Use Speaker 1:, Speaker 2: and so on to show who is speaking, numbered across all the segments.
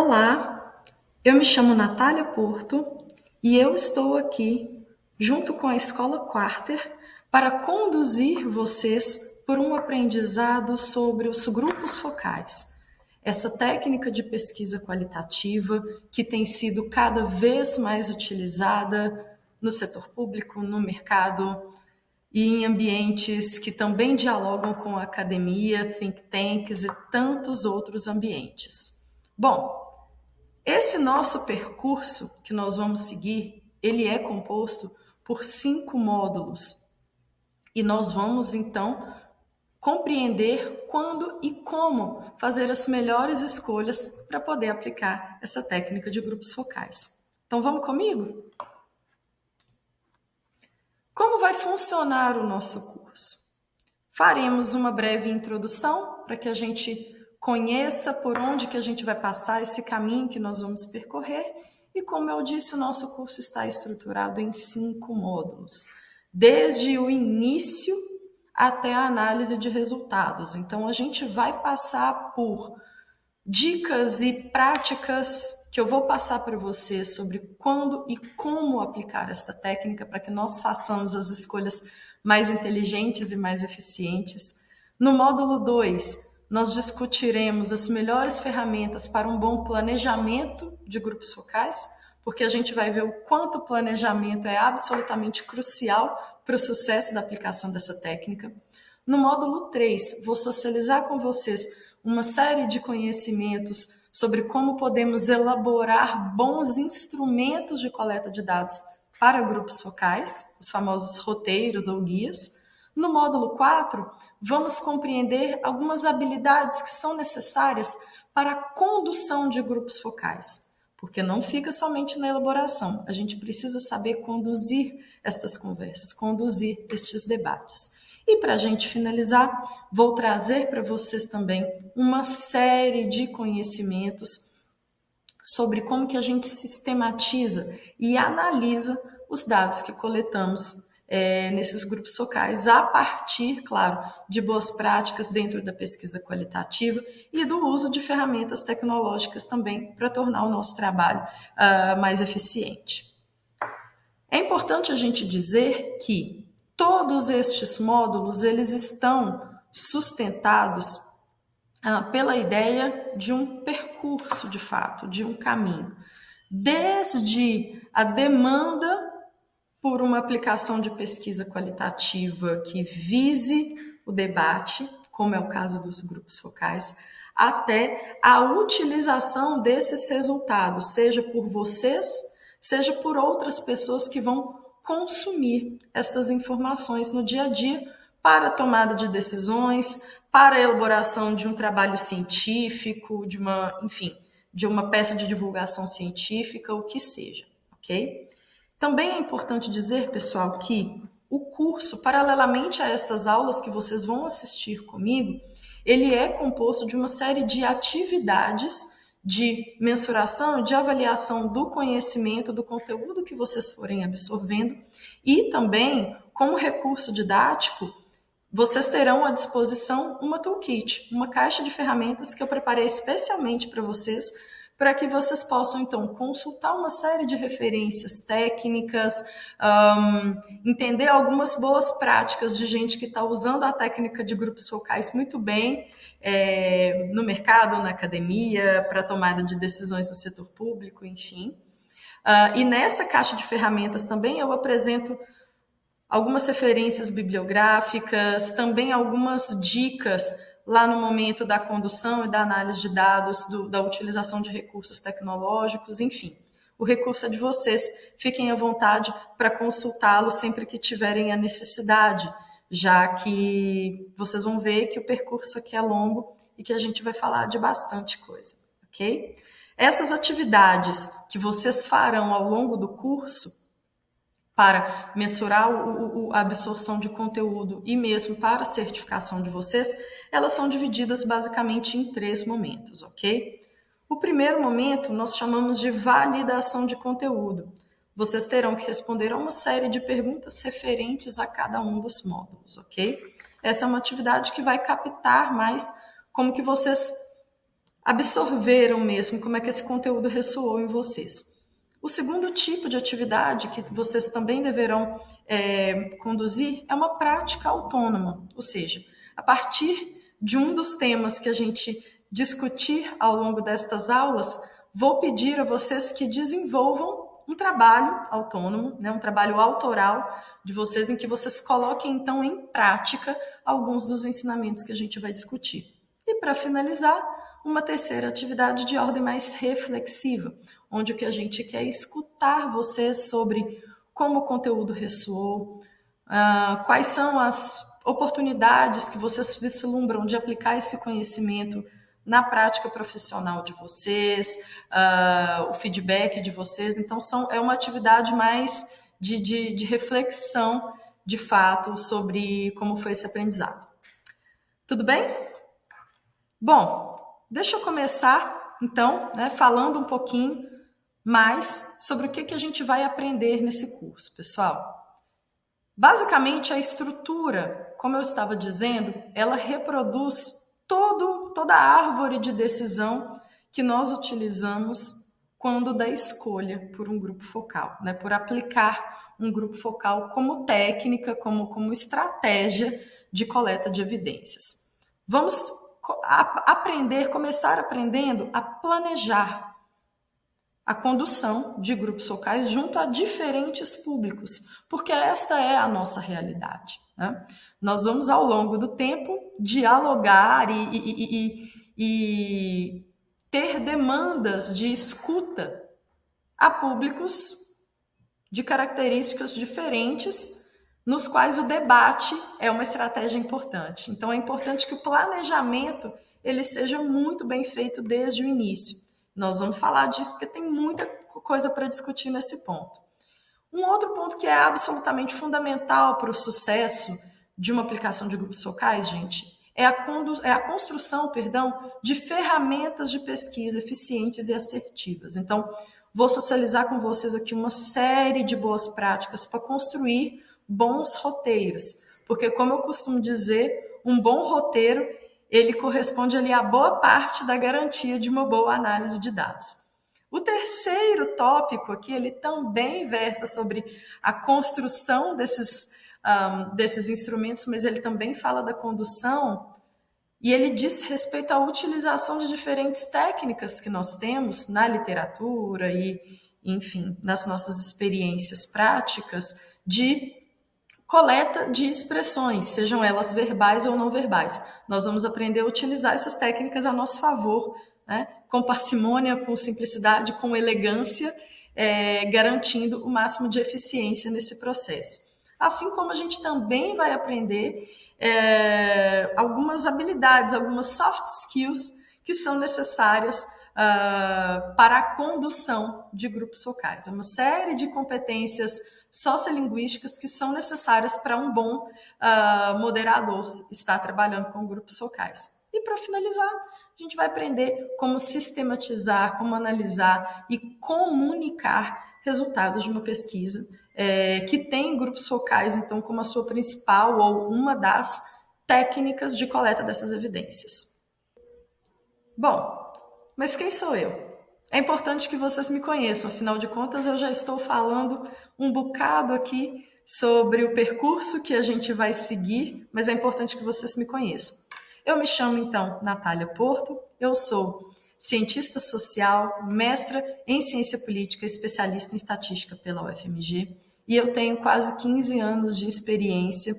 Speaker 1: Olá, eu me chamo Natália Porto e eu estou aqui junto com a Escola Quarter para conduzir vocês por um aprendizado sobre os grupos focais. Essa técnica de pesquisa qualitativa que tem sido cada vez mais utilizada no setor público, no mercado e em ambientes que também dialogam com a academia, think tanks e tantos outros ambientes. Bom, esse nosso percurso que nós vamos seguir, ele é composto por 5 módulos. E nós vamos, então, compreender quando e como fazer as melhores escolhas para poder aplicar essa técnica de grupos focais. Então, vamos comigo? Como vai funcionar o nosso curso? Faremos uma breve introdução para que a gente conheça por onde que a gente vai passar esse caminho que nós vamos percorrer. E como eu disse, o nosso curso está estruturado em 5 módulos, desde o início até a análise de resultados. Então, a gente vai passar por dicas e práticas que eu vou passar para você sobre quando e como aplicar essa técnica para que nós façamos as escolhas mais inteligentes e mais eficientes. No módulo 2, nós discutiremos as melhores ferramentas para um bom planejamento de grupos focais, porque a gente vai ver o quanto o planejamento é absolutamente crucial para o sucesso da aplicação dessa técnica. No módulo 3, vou socializar com vocês uma série de conhecimentos sobre como podemos elaborar bons instrumentos de coleta de dados para grupos focais, os famosos roteiros ou guias. No módulo 4, vamos compreender algumas habilidades que são necessárias para a condução de grupos focais, porque não fica somente na elaboração, a gente precisa saber conduzir estas conversas, conduzir estes debates. E para a gente finalizar, vou trazer para vocês também uma série de conhecimentos sobre como que a gente sistematiza e analisa os dados que coletamos nesses grupos focais, a partir, claro, de boas práticas dentro da pesquisa qualitativa e do uso de ferramentas tecnológicas também para tornar o nosso trabalho mais eficiente. É importante a gente dizer que todos estes módulos, eles estão sustentados pela ideia de um percurso, de fato, de um caminho. Desde a demanda por uma aplicação de pesquisa qualitativa que vise o debate, como é o caso dos grupos focais, até a utilização desses resultados, seja por vocês, seja por outras pessoas que vão consumir essas informações no dia a dia para a tomada de decisões, para a elaboração de um trabalho científico, de uma peça de divulgação científica, o que seja, ok? Também é importante dizer, pessoal, que o curso, paralelamente a estas aulas que vocês vão assistir comigo, ele é composto de uma série de atividades de mensuração, de avaliação do conhecimento, do conteúdo que vocês forem absorvendo e também, como recurso didático, vocês terão à disposição uma toolkit, uma caixa de ferramentas que eu preparei especialmente para vocês possam, então, consultar uma série de referências técnicas, entender algumas boas práticas de gente que está usando a técnica de grupos focais muito bem no mercado, na academia, para tomada de decisões no setor público, enfim. E nessa caixa de ferramentas também eu apresento algumas referências bibliográficas, também algumas dicas lá no momento da condução e da análise de dados, da utilização de recursos tecnológicos, enfim. O recurso é de vocês, fiquem à vontade para consultá-lo sempre que tiverem a necessidade, já que vocês vão ver que o percurso aqui é longo e que a gente vai falar de bastante coisa, ok? Essas atividades que vocês farão ao longo do curso, para mensurar a absorção de conteúdo e mesmo para a certificação de vocês, elas são divididas basicamente em 3 momentos, ok? O primeiro momento nós chamamos de validação de conteúdo. Vocês terão que responder a uma série de perguntas referentes a cada um dos módulos, ok? Essa é uma atividade que vai captar mais como que vocês absorveram mesmo, como é que esse conteúdo ressoou em vocês. O segundo tipo de atividade que vocês também deverão conduzir é uma prática autônoma, ou seja, a partir de um dos temas que a gente discutir ao longo destas aulas, vou pedir a vocês que desenvolvam um trabalho autônomo, né, um trabalho autoral de vocês, em que vocês coloquem, então, em prática alguns dos ensinamentos que a gente vai discutir. E, para finalizar, uma terceira atividade de ordem mais reflexiva, onde o que a gente quer é escutar vocês sobre como o conteúdo ressoou, quais são as oportunidades que vocês vislumbram de aplicar esse conhecimento na prática profissional de vocês, o feedback de vocês. Então, é uma atividade mais de reflexão, de fato, sobre como foi esse aprendizado. Tudo bem? Bom, deixa eu começar, então, falando um pouquinho mais sobre o que a gente vai aprender nesse curso, pessoal. Basicamente, a estrutura, como eu estava dizendo, ela reproduz toda a árvore de decisão que nós utilizamos quando da escolha por um grupo focal, por aplicar um grupo focal como técnica, como estratégia de coleta de evidências. Vamos começar aprendendo a planejar a condução de grupos focais junto a diferentes públicos, porque esta é a nossa realidade. Nós vamos, ao longo do tempo, dialogar e ter demandas de escuta a públicos de características diferentes, nos quais o debate é uma estratégia importante. Então, é importante que o planejamento ele seja muito bem feito desde o início. Nós vamos falar disso porque tem muita coisa para discutir nesse ponto. Um outro ponto que é absolutamente fundamental para o sucesso de uma aplicação de grupos focais, gente, é a construção, de ferramentas de pesquisa eficientes e assertivas. Então, vou socializar com vocês aqui uma série de boas práticas para construir bons roteiros, porque, como eu costumo dizer, um bom roteiro ele corresponde ali a boa parte da garantia de uma boa análise de dados. O terceiro tópico aqui, ele também versa sobre a construção desses instrumentos, mas ele também fala da condução e ele diz respeito à utilização de diferentes técnicas que nós temos na literatura e, enfim, nas nossas experiências práticas de coleta de expressões, sejam elas verbais ou não verbais. Nós vamos aprender a utilizar essas técnicas a nosso favor, com parcimônia, com simplicidade, com elegância, garantindo o máximo de eficiência nesse processo. Assim como a gente também vai aprender algumas habilidades, algumas soft skills que são necessárias para a condução de grupos focais. É uma série de competências sociolinguísticas que são necessárias para um bom moderador estar trabalhando com grupos focais. E para finalizar, a gente vai aprender como sistematizar, como analisar e comunicar resultados de uma pesquisa que tem grupos focais, então, como a sua principal ou uma das técnicas de coleta dessas evidências. Bom, mas quem sou eu? É importante que vocês me conheçam, afinal de contas eu já estou falando um bocado aqui sobre o percurso que a gente vai seguir, mas é importante que vocês me conheçam. Eu me chamo, então, Natália Porto, eu sou cientista social, mestra em ciência política, especialista em estatística pela UFMG, e eu tenho quase 15 anos de experiência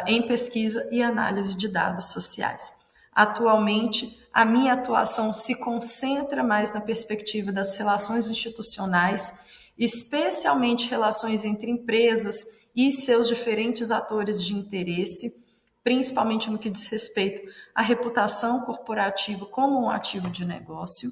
Speaker 1: em pesquisa e análise de dados sociais. Atualmente, a minha atuação se concentra mais na perspectiva das relações institucionais, especialmente relações entre empresas e seus diferentes atores de interesse, principalmente no que diz respeito à reputação corporativa como um ativo de negócio.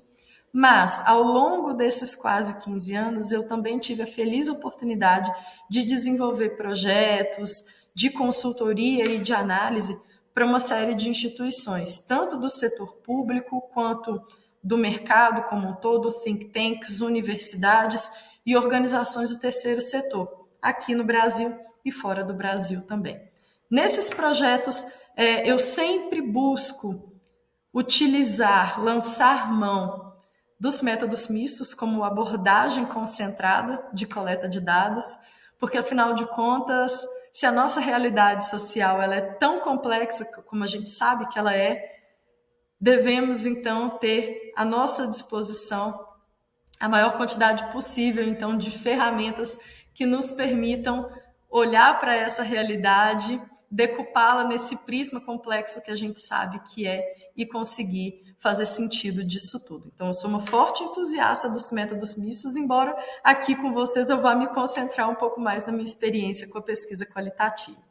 Speaker 1: Mas, ao longo desses quase 15 anos, eu também tive a feliz oportunidade de desenvolver projetos de consultoria e de análise para uma série de instituições, tanto do setor público quanto do mercado como um todo, think tanks, universidades e organizações do terceiro setor, aqui no Brasil e fora do Brasil também. Nesses projetos, eu sempre busco utilizar, lançar mão dos métodos mistos como abordagem concentrada de coleta de dados, porque afinal de contas, se a nossa realidade social ela é tão complexa como a gente sabe que ela é, devemos então ter à nossa disposição a maior quantidade possível então de ferramentas que nos permitam olhar para essa realidade, decupá-la nesse prisma complexo que a gente sabe que é e conseguir fazer sentido disso tudo. Então, eu sou uma forte entusiasta dos métodos mistos, embora aqui com vocês eu vá me concentrar um pouco mais na minha experiência com a pesquisa qualitativa.